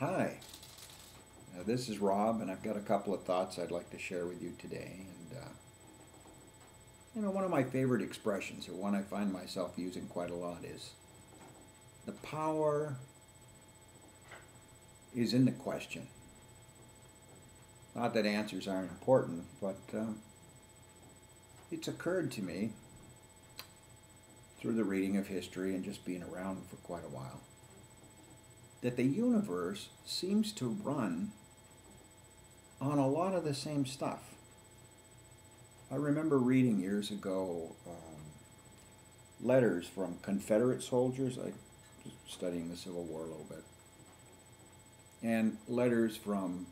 Hi, this is Rob, and I've got a couple of thoughts I'd like to share with you today. One of my favorite expressions, or one I find myself using quite a lot, is the power is in the question. Not that answers aren't important, but it's occurred to me through the reading of history and just being around for quite a while that the universe seems to run on a lot of the same stuff. I remember reading years ago letters from Confederate soldiers. I was studying the Civil War a little bit. And letters from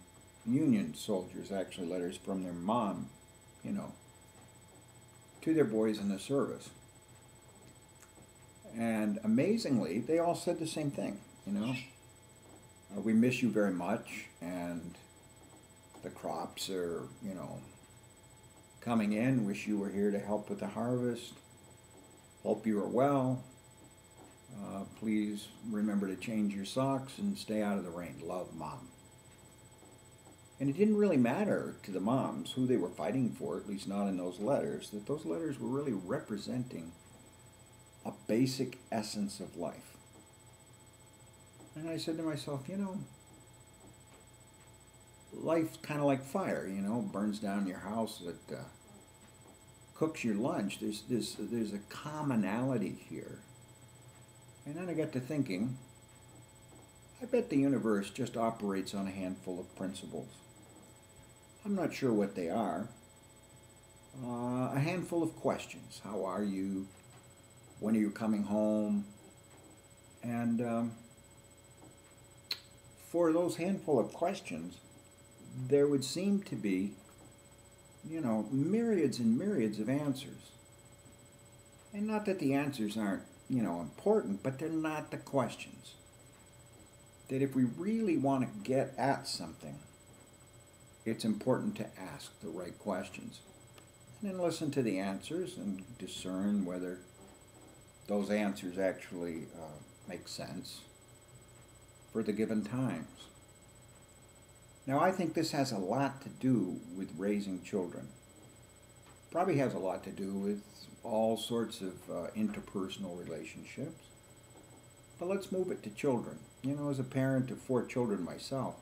Union soldiers, actually letters from their mom, you know, to their boys in the service. And amazingly, they all said the same thing. We miss you very much, and the crops are coming in. Wish you were here to help with the harvest. Hope you are well. Please remember to change your socks and stay out of the rain. Love, Mom. And it didn't really matter to the moms who they were fighting for, at least not in those letters, that those letters were really representing a basic essence of life. And I said to myself, life's kind of like fire, burns down your house, it cooks your lunch. There's a commonality here. And then I got to thinking, I bet the universe just operates on a handful of principles. I'm not sure what they are. A handful of questions. How are you? When are you coming home? And for those handful of questions, there would seem to be, myriads and myriads of answers. And not that the answers aren't, important, but they're not the questions. That if we really want to get at something, it's important to ask the right questions. And then listen to the answers and discern whether those answers actually make sense for the given times. Now, I think this has a lot to do with raising children. Probably has a lot to do with all sorts of interpersonal relationships. But let's move it to children. As a parent of 4 children myself,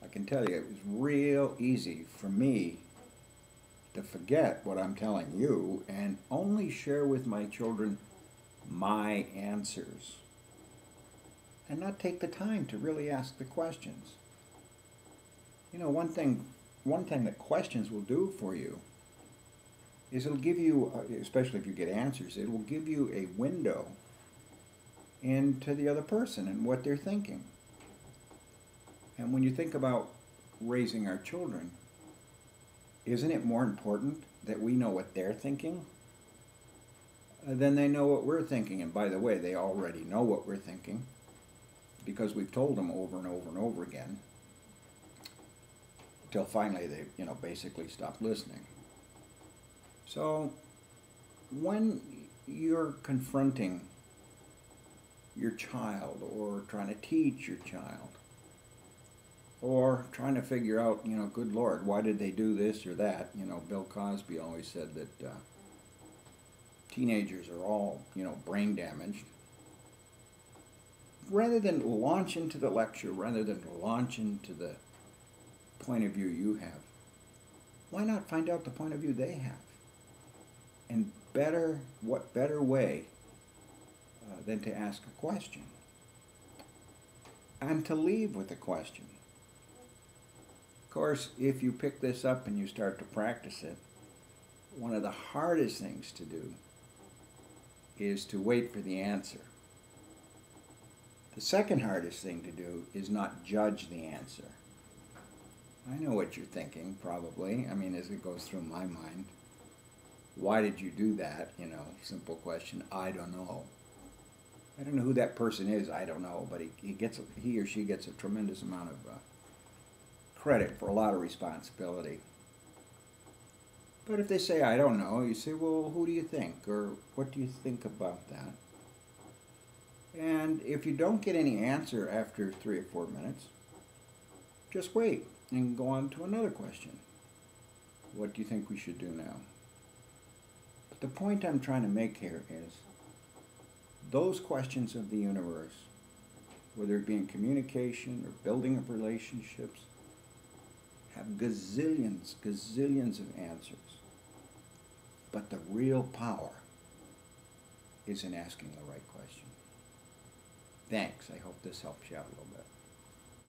I can tell you it was real easy for me to forget what I'm telling you and only share with my children my answers and not take the time to really ask the questions. One thing that questions will do for you is it'll give you, especially if you get answers, it will give you a window into the other person and what they're thinking. And when you think about raising our children, isn't it more important that we know what they're thinking than they know what we're thinking? And by the way, they already know what we're thinking because we've told them over and over and over again until finally they, basically stop listening. So when you're confronting your child or trying to teach your child or trying to figure out, good Lord, why did they do this or that? Bill Cosby always said that teenagers are all, brain damaged. Rather than launch into the lecture, rather than launch into the point of view you have, why not find out the point of view they have? And what better way than to ask a question and to leave with a question. Of course, if you pick this up and you start to practice it, one of the hardest things to do is to wait for the answer. The second hardest thing to do is not judge the answer. I know what you're thinking, probably. As it goes through my mind. Why did you do that? Simple question. I don't know. I don't know who that person is. I don't know. But he or she gets a tremendous amount of credit for a lot of responsibility. But if they say, I don't know, you say, well, who do you think? Or what do you think about that? And if you don't get any answer after 3 or 4 minutes, just wait and go on to another question. What do you think we should do now? But the point I'm trying to make here is those questions of the universe, whether it be in communication or building of relationships, have gazillions of answers. But the real power is in asking the right question. Thanks. I hope this helps you out a little bit.